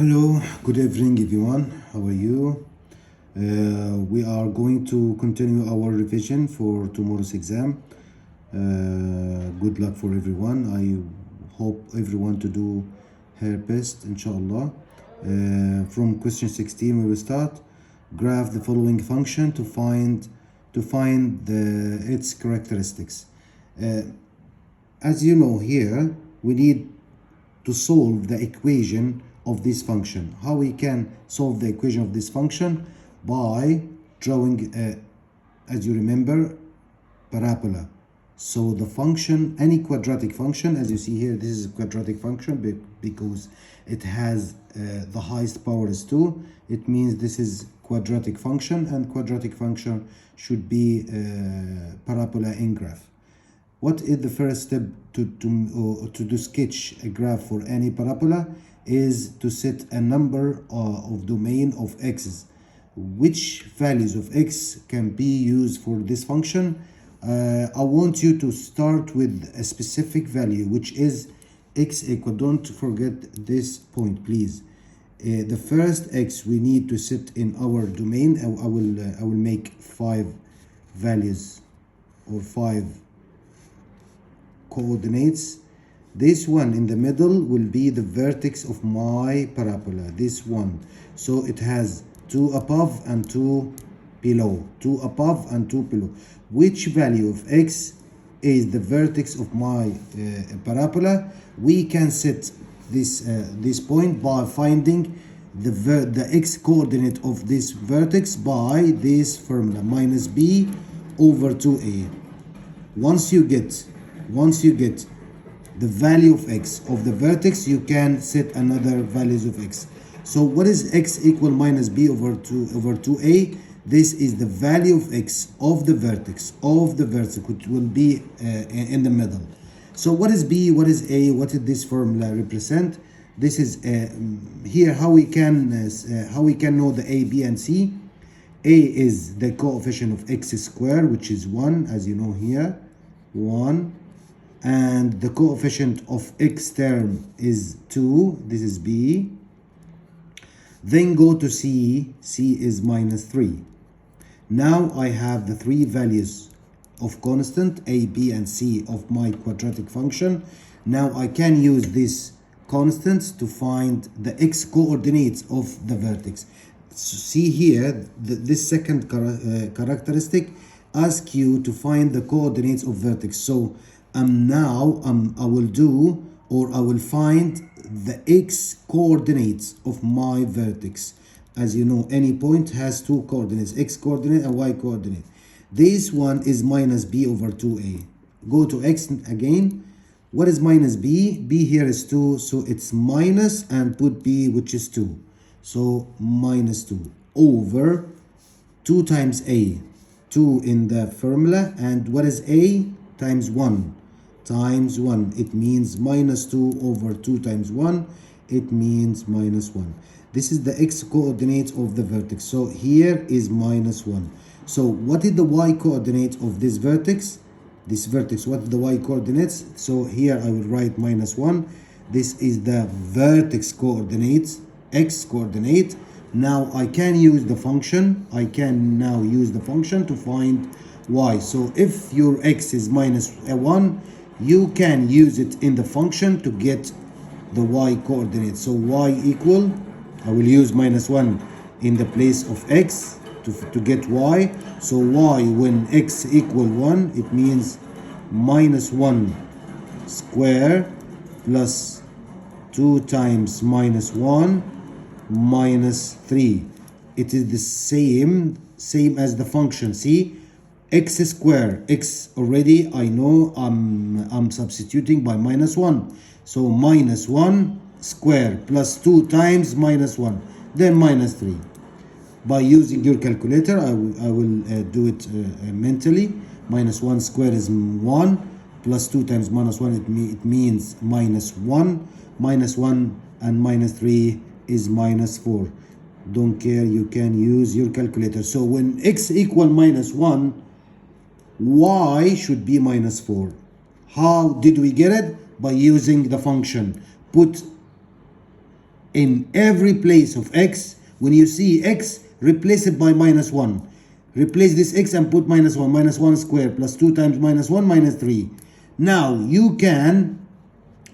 Hello, good evening everyone. How are you? We are going to continue our revision for tomorrow's exam. Good luck for everyone. I hope everyone to do her best, inshallah. From question 16 we will start. Graph the following function to find its characteristics. As you know here, we need to solve the equation of this function. How we can solve the equation of this function? By drawing, as you remember, parabola. So the function, any quadratic function, as you see here, this is a quadratic function because it has the highest power is 2. It means this is quadratic function, and quadratic function should be parabola in graph. What is the first step to sketch a graph for any parabola? Is to set a number of domain of x's. Which values of x can be used for this function? I want you to start with a specific value, which is x equal, don't forget this point please. The first x we need to set in our domain. I will make 5 values or 5 coordinates. This one in the middle will be the vertex of my parabola, this one. So it has 2 above and 2 below, 2 above and 2 below. Which value of x is the vertex of my parabola? We can set this point by finding the x coordinate of this vertex by this formula, minus b over 2a. Once you get the value of x of the vertex, you can set another values of x. So what is x equal minus b over 2a? This is the value of x of the vertex which will be in the middle. So what is b, what is a, what did this formula represent? This is here how we can know the a, b and c. A is the coefficient of x squared, which is 1, as you know here, 1. And the coefficient of x term is 2, this is b. Then go to c, c is minus 3. Now I have the 3 values of constant a, b and c of my quadratic function. Now I can use these constants to find the x coordinates of the vertex. So see here, this second characteristic asks you to find the coordinates of vertex. So I will find the x coordinates of my vertex. As you know, any point has 2 coordinates, x coordinate and y coordinate. This one is minus b over 2a. Go to x again. What is minus b? B here is 2, so it's minus, and put b, which is 2. So minus 2 over 2 times a. 2 in the formula, and what is a? Times 1. Times 1, it means minus 2 over 2 times 1, it means minus 1. This is the x coordinates of the vertex. So here is minus 1. So what is the y coordinate of this vertex? This vertex, what are the y coordinates? So here I will write minus 1. This is the vertex coordinates, x coordinate. Now I can use the function. I can now use the function to find y. So if your x is minus 1, you can use it in the function to get the y coordinate. So y equal, I will use minus 1 in the place of x to get y. So y, when x equal 1, it means minus 1 square plus 2 times minus 1 minus 3. It is the same as the function. See, x square, x already I know I'm substituting by minus 1. So minus 1 square plus 2 times minus 1, then minus 3. By using your calculator, I will do it mentally. Minus 1 square is 1, plus 2 times minus 1, it means minus 1. Minus 1 and minus 3 is minus 4. Don't care, you can use your calculator. So when x equal minus 1, y should be minus 4. How did we get it? By using the function. Put in every place of x. When you see x, replace it by minus 1. Replace this x and put minus 1. Minus 1 squared plus 2 times minus 1 minus 3. Now we can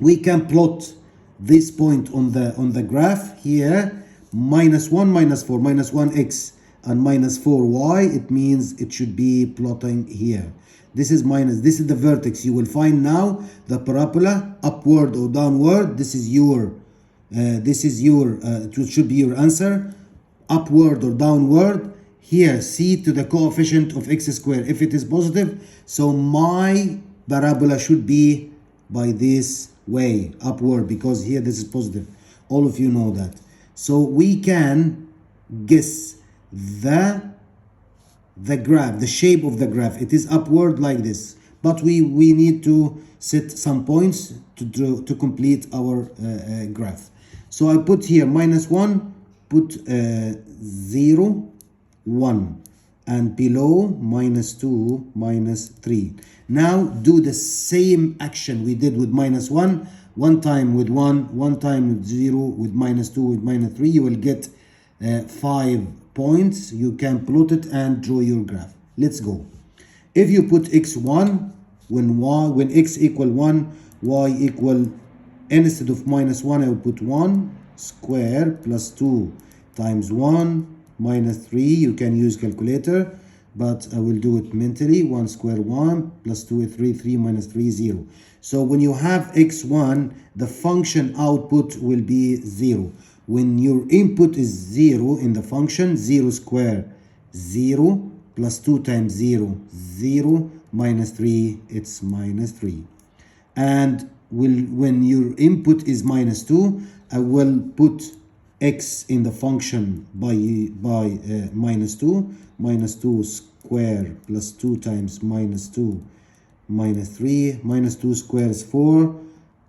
plot this point on the graph here. Minus 1 minus 4 minus 1x and minus 4y. It means it should be plotting here. This is the vertex. You will find now the parabola upward or downward. This is your it should be your answer, upward or downward. Here, see to the coefficient of x squared. If it is positive, so my parabola should be by this way, upward, because here this is positive. All of you know that. So we can guess the graph, the shape of the graph. It is upward like this, but we need to set some points to complete our graph. So I put here minus 1, put 0, 1, and below minus 2, minus 3. Now do the same action we did with minus 1. One time with 1, one time with 0, with minus 2, with minus 3. You will get 5 points. You can plot it and draw your graph. Let's go. If you put x1, when x equal 1, y equal, instead of minus 1, I will put 1 square plus 2 times 1 minus 3. You can use calculator, but I will do it mentally. 1 square 1 plus 2 is 3, 3 minus 3 0. So when you have x1, the function output will be 0. When your input is 0 in the function, 0 square 0 plus 2 times 0, 0 minus 3, it's minus 3. And when your input is minus 2, I will put x in the function by minus 2. Minus 2 square plus 2 times minus 2, minus 3. Minus 2 square is 4.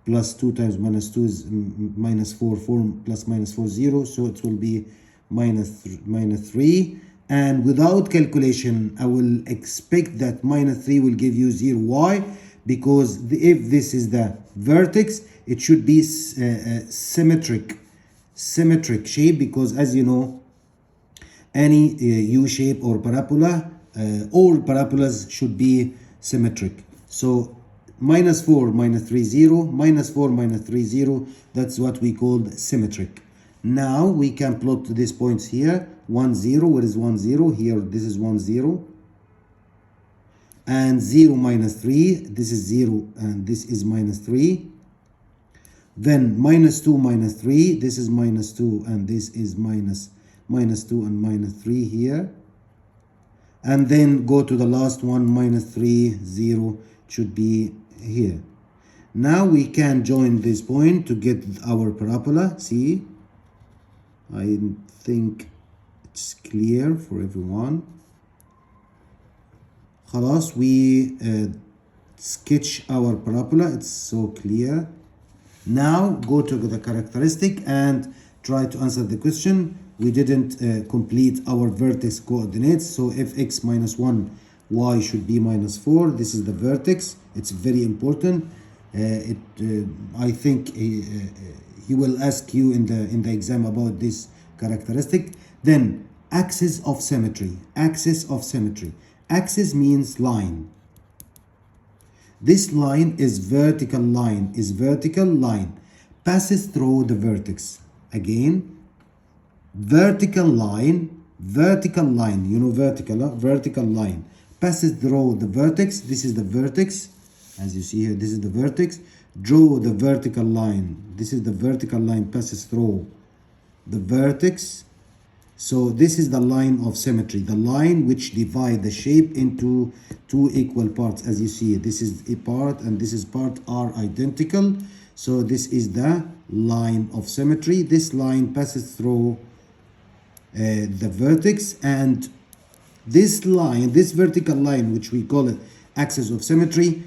Plus 2 times minus 2 is minus 4. 4 plus minus 4, 0. So it will be minus 3. And without calculation, I will expect that minus 3 will give you 0. Why? Because if this is the vertex, it should be symmetric shape, because as you know, any U shape or parabola, all parabolas should be symmetric. So minus 4 minus 3 0, minus 4 minus 3 0, that's what we call symmetric. Now we can plot these points here. 1 0, where is 1 0? Here, this is 1 0. And 0 minus 3, this is 0 and this is minus 3. Then minus 2 minus 3, this is minus 2 and this is minus 2 and minus 3 here. And then go to the last one, minus 3, 0 should be here. Now we can join this point to get our parabola. See, I think it's clear for everyone. خلاص, we sketch our parabola. It's so clear. Now go to the characteristic and try to answer the question. We didn't complete our vertex coordinates. So if x minus 1, y should be minus 4. This is the vertex. It's very important. I think he will ask you in the exam about this characteristic. Then axis of symmetry. Axis of symmetry. Axis means line. This line is vertical line. Passes through the vertex. Again, vertical line. You know vertical line. Passes through the vertex. This is the vertex. As you see here, this is the vertex. Draw the vertical line. This is the vertical line, passes through the vertex. So this is the line of symmetry, the line which divides the shape into two equal parts. As you see, this is a part and this is part are identical. So this is the line of symmetry. This line passes through the vertex, and this line, this vertical line, which we call it axis of symmetry,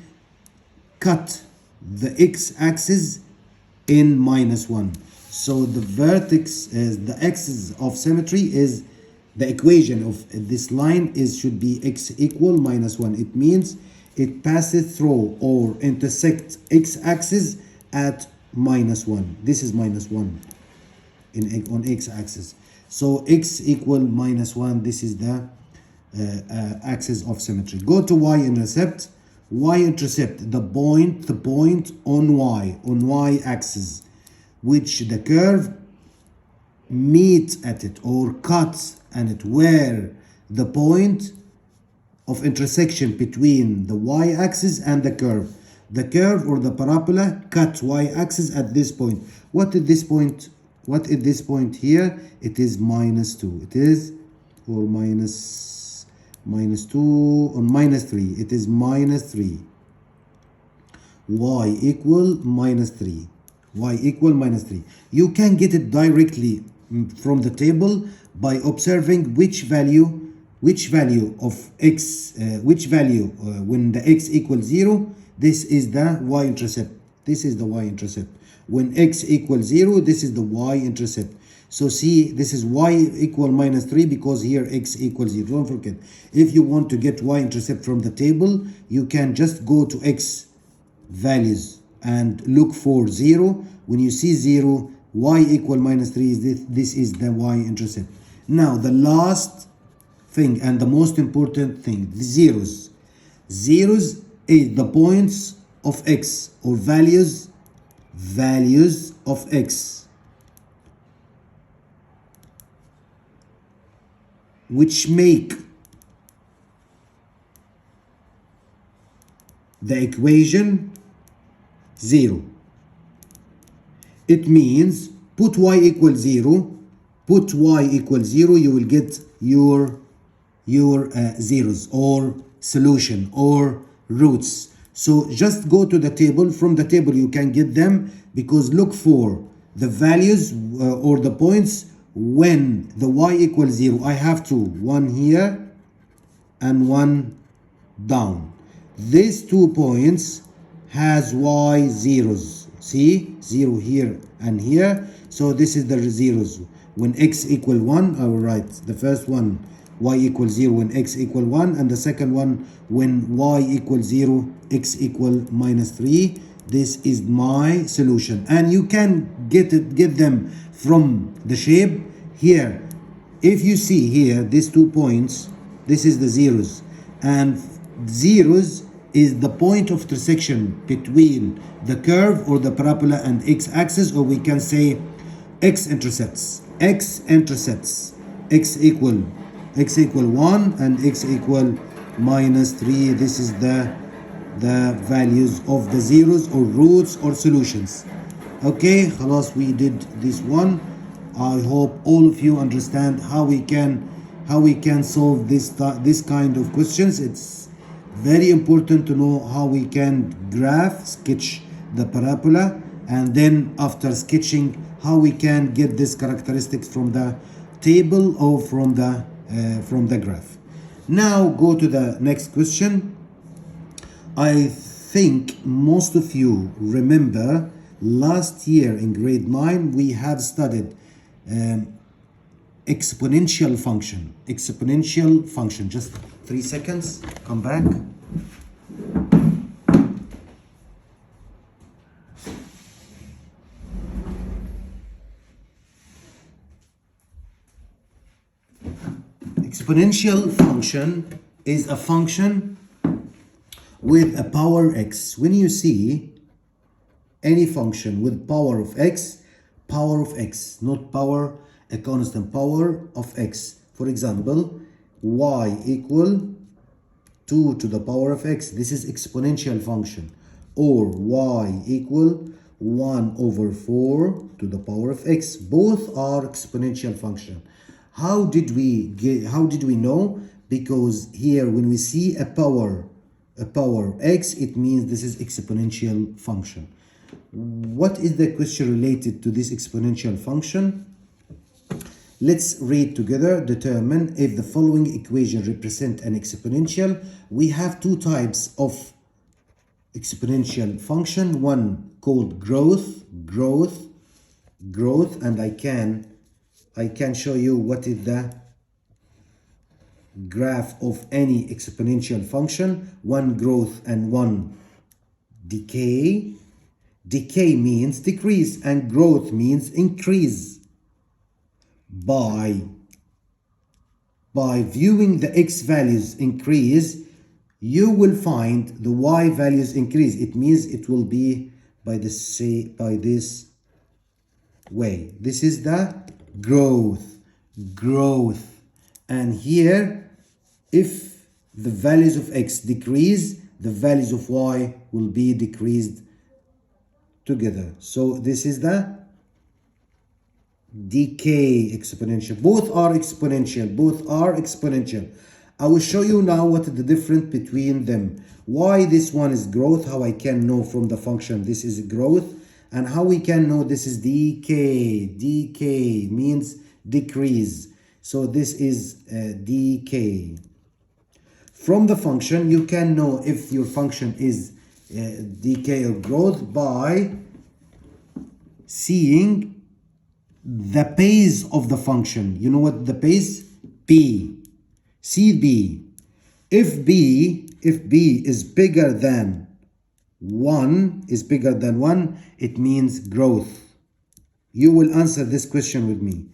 cut the x-axis in minus 1. So the vertex is the axis of symmetry is the equation of this line should be x equal minus 1. It means it passes through or intersects x-axis at minus 1. This is minus 1. on x-axis. So x equal -1. This is the axis of symmetry. Go to y-intercept. Y-intercept, the point on y-axis, which the curve meets at it or cuts at it, where the point of intersection between the y-axis and the curve. The curve or the parabola cuts y-axis at this point. What is this point? What is this point here? It is -2. It is, or -2 or -3. It is -3. Y equal -3. Y equal -3. You can get it directly from the table by observing which value of x, when the x equals 0, this is the y-intercept. This is the y-intercept. When x equals 0, this is the y-intercept. So see, this is y equal -3 because here x equals 0. Don't forget, if you want to get y-intercept from the table, you can just go to x values and look for 0. When you see 0, y equal -3 is this is the y-intercept. Now the last thing and the most important thing, the zeros. Zeros is the points of x or values of x which make the equation 0. It means put y equals 0, you will get your zeros or solution or roots. So just go to the table. From the table you can get them, because look for the values or the points when the y equals 0. I have two, one here and one down. These 2 points has y zeros. See, 0 here and here. So this is the zeros. When x equal 1, I will write the first one y equals 0 when x equal 1, and the second one when y equals 0, x equal -3. This is my solution, and you can get them from the shape here. If you see here these 2 points, this is the zeros, and zeros is the point of intersection between the curve or the parabola and x-axis, or we can say x-intercepts. X-intercepts. X equal 1 and x equal -3. This is the values of the zeros or roots or solutions. Okay, خلاص, we did this one. I hope all of you understand how we can solve this kind of questions. It's very important to know how we can sketch the parabola, and then after sketching, how we can get this characteristics from the table or from the graph. Now go to the next question. I think most of you remember last year in grade 9 we have studied exponential function. Just 3 seconds, come back. Exponential function is a function with a power x. When you see any function with power of x, not power, a constant, power of x. For example, y equal 2 to the power of x. This is exponential function. Or y equal 1 over 4 to the power of x. Both are exponential function. How did we know? Because here when we see a power x, it means this is exponential function. What is the question related to this exponential function? Let's read together. Determine if the following equation represent an exponential. We have 2 types of exponential function. One called growth, and I can show you what is the graph of any exponential function. One growth and one decay. Decay means decrease and growth means increase. by viewing the x values increase, you will find the y values increase. It means it will be by this way. This is the growth. And here, if the values of x decrease, the values of y will be decreased together. So this is the decay exponential. Both are exponential. I will show you now what is the difference between them. Why this one is growth, how I can know from the function this is growth, and how we can know this is decay. Decay means decrease. So this is decay. From the function, you can know if your function is decay or growth by seeing the base of the function. You know what the base? B. See B. If B is bigger than 1, it means growth. You will answer this question with me.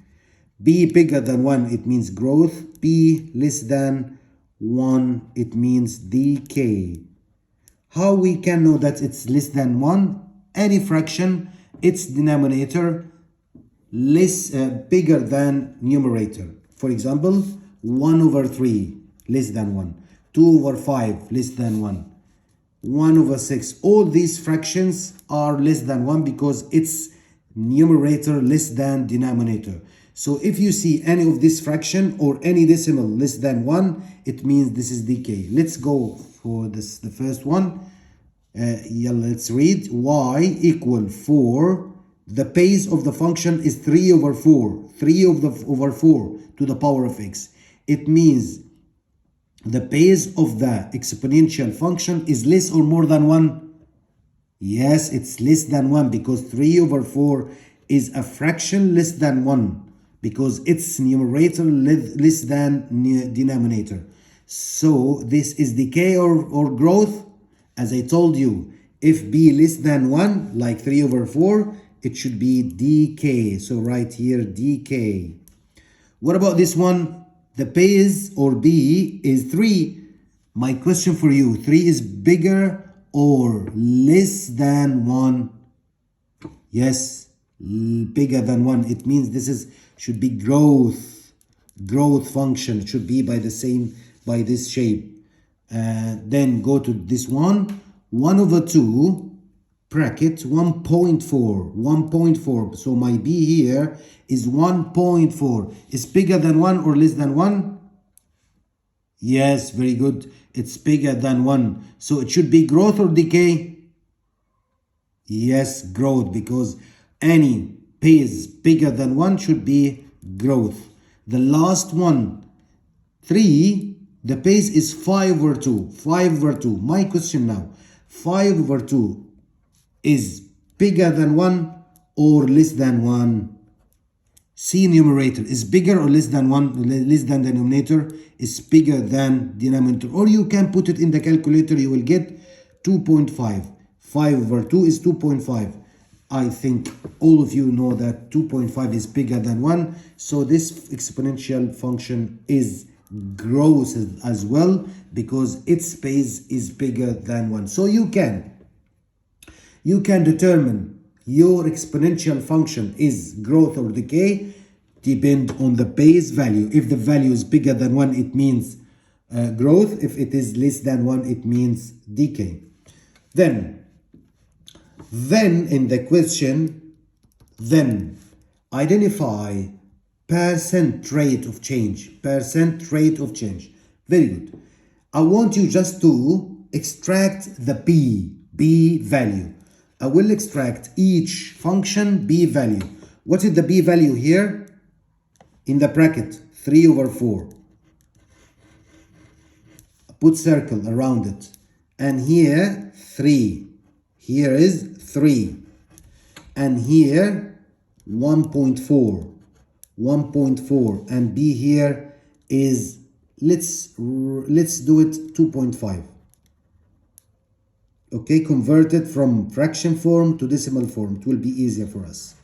B bigger than 1, it means growth. B less than 1, it means decay. How we can know that it's less than 1? Any fraction, its denominator bigger than numerator. For example, 1 over 3 less than 1, 2 over 5 less than 1, 1 over 6. All these fractions are less than 1 because it's numerator less than denominator. So if you see any of this fraction or any decimal less than 1, it means this is decay. Let's go for this, the first one. Let's read. Y equal 4. The base of the function is 3 over 4. 3 over 4 to the power of x. It means the base of the exponential function is less or more than 1? Yes, it's less than 1 because 3 over 4 is a fraction less than 1 because its numerator less than denominator. So this is decay or growth. As I told you, if b less than 1, like 3 over 4, it should be decay. So right here, decay. What about this one? The base or b is 3. My question for you, 3 is bigger or less than 1? Yes, bigger than 1. It means this should be growth function. It should be by this shape. Then go to this one. 1 over 2 bracket 1.4. So my b here is 1.4. Is bigger than 1 or less than 1? Yes, very good. It's bigger than 1. So it should be growth or decay? Yes, growth, because any base bigger than 1 should be growth. The last one, 3, the base is 5 over 2. 5 over 2. My question now, 5 over 2 is bigger than 1 or less than 1? C numerator is bigger or less than 1, less than the denominator is bigger than denominator. Or you can put it in the calculator, you will get 2.5. 5 over 2 is 2.5. I think all of you know that 2.5 is bigger than 1. So this exponential function is growth as well because its base is bigger than 1. So you can determine your exponential function is growth or decay depend on the base value. If the value is bigger than 1, it means growth. If it is less than 1, it means decay. Then in the question, then identify percent rate of change. Very good. I want you just to extract the b value. I will extract each function b value. What is the b value here? In the bracket, 3 over 4. Put circle around it. And here, 3. Here is 3. And here, 1.4. 1.4. And b here is, let's do it 2.5. Okay, convert it from fraction form to decimal form. It will be easier for us.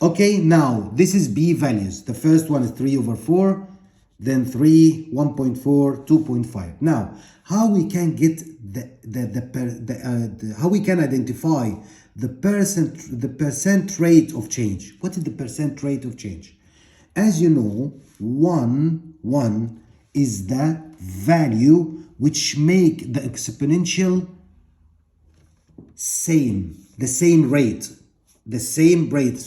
Okay, now this is B values. The first one is 3 over 4, then 3, 1.4, 2.5. Now, how we can get how we can identify the percent rate of change? What is the percent rate of change? As you know, 1 is the value which make the exponential the same rate. It's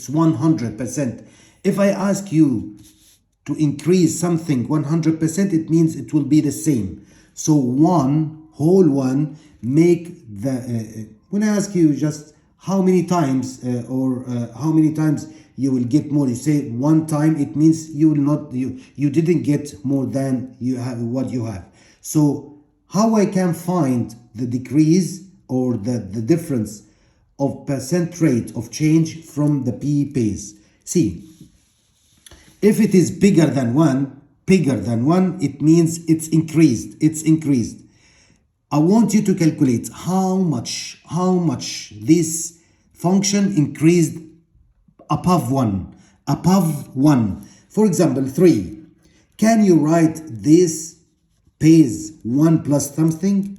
100%. If I ask you to increase something 100%, it means it will be the same. So whole one make the when I ask you just how many times how many times you will get more, you say one time, it means you will not you didn't get more than you have what you have. So how I can find the decrease or the difference of percent rate of change from the P pays? See, if it is bigger than 1, it means it's increased. I want you to calculate how much this function increased above 1. For example, 3. Can you write this pays 1 plus something?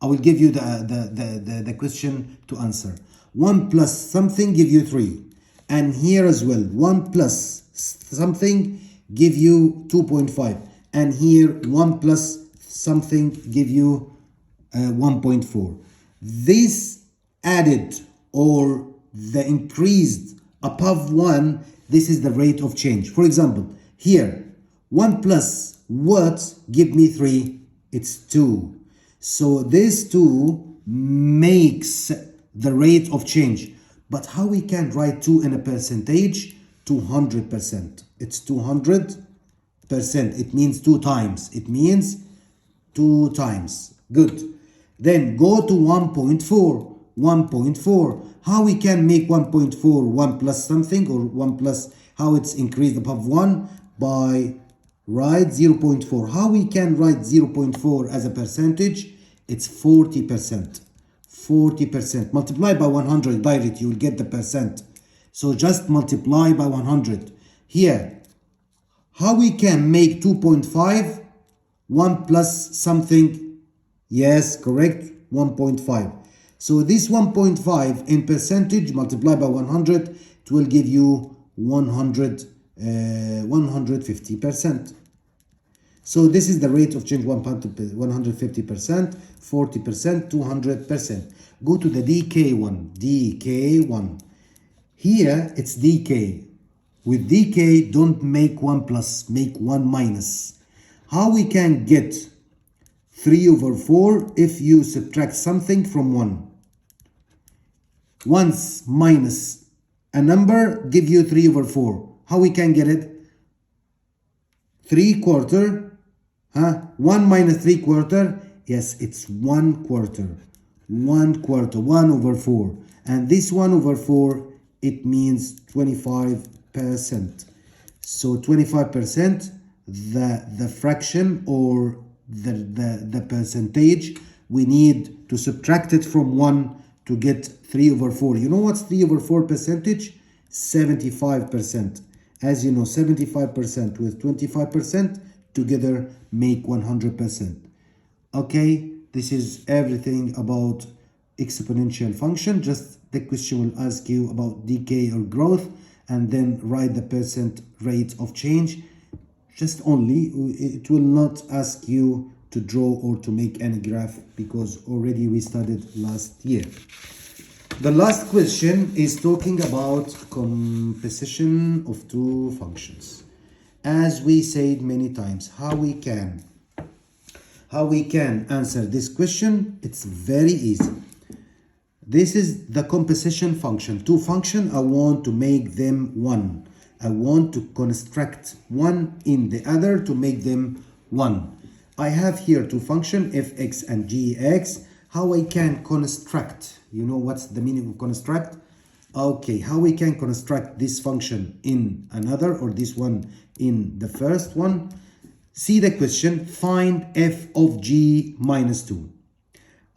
I will give you the question to answer. 1 plus something give you 3. And here as well, 1 plus something give you 2.5. And here 1 plus something give you 1.4. This added or the increased above 1, this is the rate of change. For example, here 1 plus what give me 3? It's 2. So this 2 makes the rate of change. But how we can write 2 in a percentage? 200%. It's 200%. It means 2 times. Good. Then go to 1.4. 1.4. How we can make 1.4 1 plus something, or 1 plus how it's increased above 1? By write 0.4. How we can write 0.4 as a percentage? It's 40%. 40%. Multiply by 100 direct, you will get the percent. So just multiply by 100. Here, how we can make 2.5? 1 plus something. Yes, correct. 1.5. So this 1.5 in percentage multiply by 100, it will give you 150%. So this is the rate of change, 150%, 40%, 200%. Go to the DK1. Here it's DK. With DK, don't make 1 plus, make 1 minus. How we can get 3 over 4 if you subtract something from 1? Once minus a number give you 3 over 4. How we can get it? 3/4. 1 minus 3/4. Yes, it's 1/4. 1/4. 1 over 4. And this 1 over 4, it means 25%. So 25%, the fraction or the percentage, we need to subtract it from 1 to get 3 over 4. You know what's 3 over 4 percentage? 75%. As you know, 75% with 25% together make 100%. Okay, this is everything about exponential function. Just the question will ask you about decay or growth, and then write the percent rate of change. Just only, it will not ask you to draw or to make any graph, because already we studied last year. The last question is talking about composition of two functions. As we said many times, how we can answer this question? It's very easy. This is the composition function. Two functions, I want to make them one. I want to construct one in the other to make them one. I have here two functions, fx and gx. How I can construct? You know what's the meaning of construct? Okay, how we can construct this function in another, or this one in the first one? See the question, find f of g minus 2.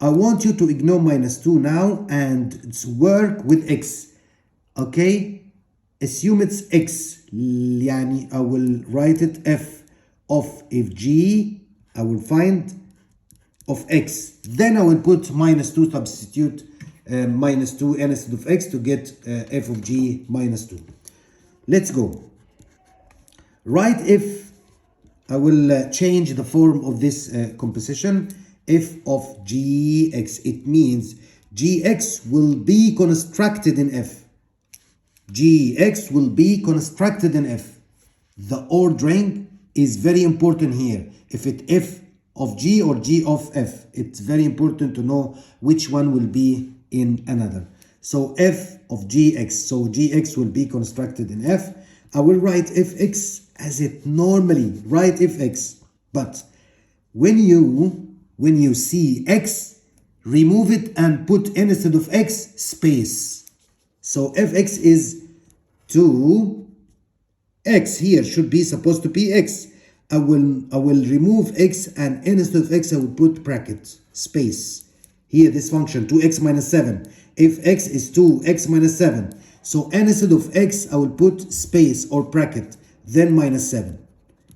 I want you to ignore minus 2 now and work with x. Okay, assume it's x. يعني I will write it f of if g, I will find of x. Then I will put minus 2, substitute minus 2 instead of x to get f of g minus 2. Let's go. Write if, I will change the form of this composition. F of gx, it means gx will be constructed in f. Gx will be constructed in f. The ordering is very important here. If it f of g or g of f, it's very important to know which one will be in another. So f of gx, so gx will be constructed in f. I will write fx as it normally write fx, but when you see x, remove it and put instead of x space. So fx is 2, x here should be supposed to be x. I will remove x and instead of x I will put bracket space. Here this function 2x minus 7. If x is 2x minus 7, so instead of x I will put space or bracket, then minus 7.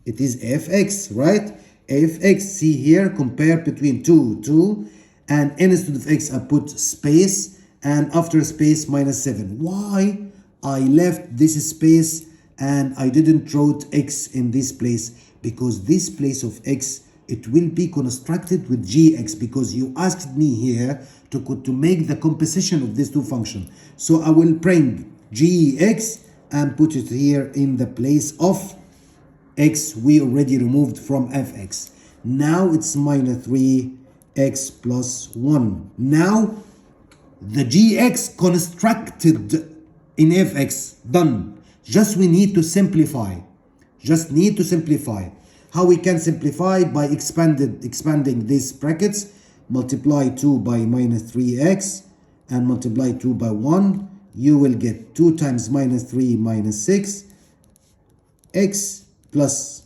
It is fx, right? fx, see here, compare between 2, and instead of x I put space, and after space minus 7. Why I left this space and I didn't wrote x in this place? Because this place of x, it will be constructed with gx, because you asked me here to make the composition of these two functions. So I will bring gx and put it here in the place of x we already removed from fx. Now it's minus 3x plus 1. Now the gx constructed in fx done. Just we need to simplify. Just need to simplify. How we can simplify? By expanding these brackets. Multiply 2 by minus 3x and multiply 2 by 1. You will get 2 times minus 3 minus 6. X plus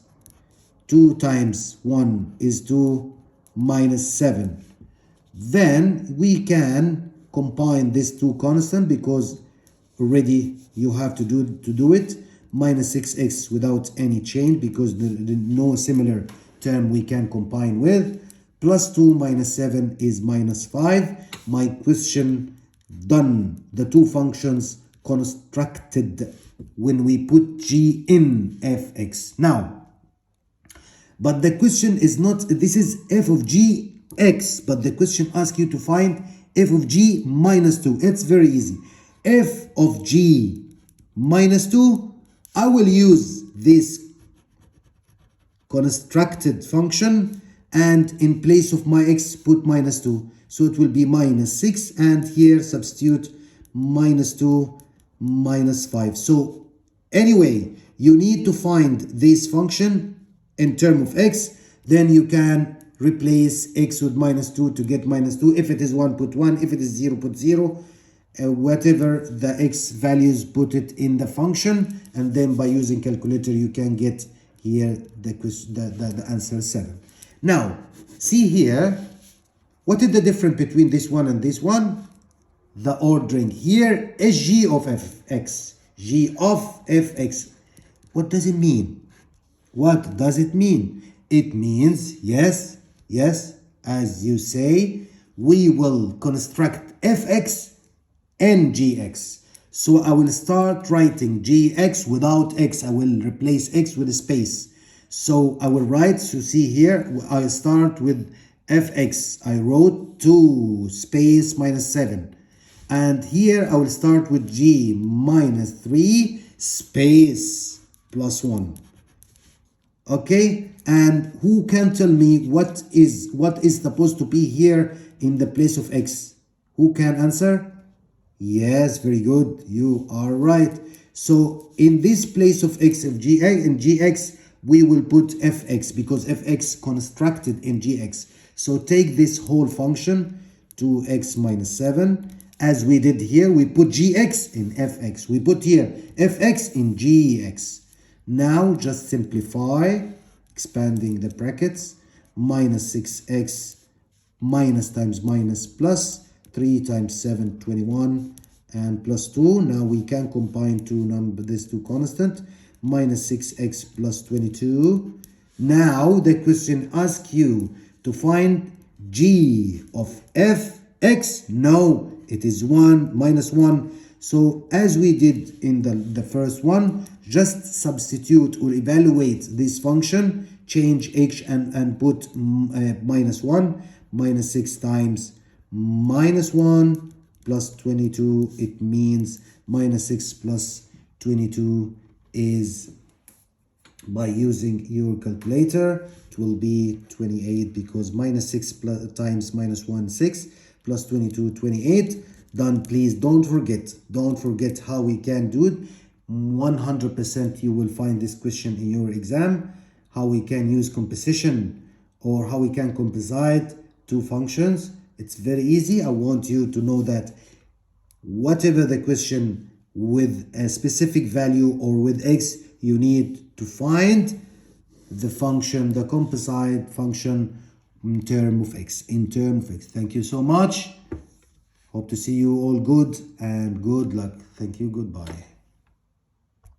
2 times 1 is 2 minus 7. Then we can combine these two constants, because already you have to do it. Minus 6x without any change, because there no similar term we can combine with. Plus 2 minus 7 is minus 5. My question done. The two functions constructed when we put g in fx. Now, but the question is not, this is f of g x, but the question asks you to find f of g minus 2. It's very easy. F of g minus 2, I will use this constructed function, and in place of my x put minus 2. So it will be minus 6, and here substitute minus 2 minus 5. So anyway, you need to find this function in terms of x, then you can replace x with minus 2 to get minus 2. If it is 1, put 1. If it is 0, put 0. Whatever the x values, put it in the function, and then by using calculator you can get here the answer 7. Now see here, what is the difference between this one and this one? The ordering. Here is g of fx. G of fx. What does it mean? What does it mean? It means, yes, as you say, we will construct fx and gx. So I will start writing gx without x. I will replace x with a space. So I will write, so see here, I start with fx. I wrote 2 space minus 7. And here I will start with g minus 3 space plus 1. Okay, and who can tell me what is supposed to be here in the place of x? Who can answer? Yes, very good. You are right. So in this place of x of g and gx, we will put fx, because fx constructed in gx. So take this whole function, 2x minus 7. As we did here, we put gx in fx. We put here fx in gx. Now just simplify, expanding the brackets. Minus 6x minus times minus plus 3 times 7, 21, and plus 2. Now we can combine these two constant, minus 6x plus 22. Now the question asks you to find g of fx. No, it is 1 minus 1. So as we did in the first one, just substitute or evaluate this function, change h and put minus 1, minus 6 times minus 1 plus 22. It means minus 6 plus 22 is, by using your calculator, it will be 28, because minus 6 times minus 1, 6, plus 22, 28. Done. Please don't forget how we can do it. 100% you will find this question in your exam, how we can use composition or how we can composite two functions. It's very easy. I want you to know that whatever the question with a specific value or with x, you need to find the function, the composite function in terms of x. Thank you so much. Hope to see you all good and good luck. Thank you. Goodbye.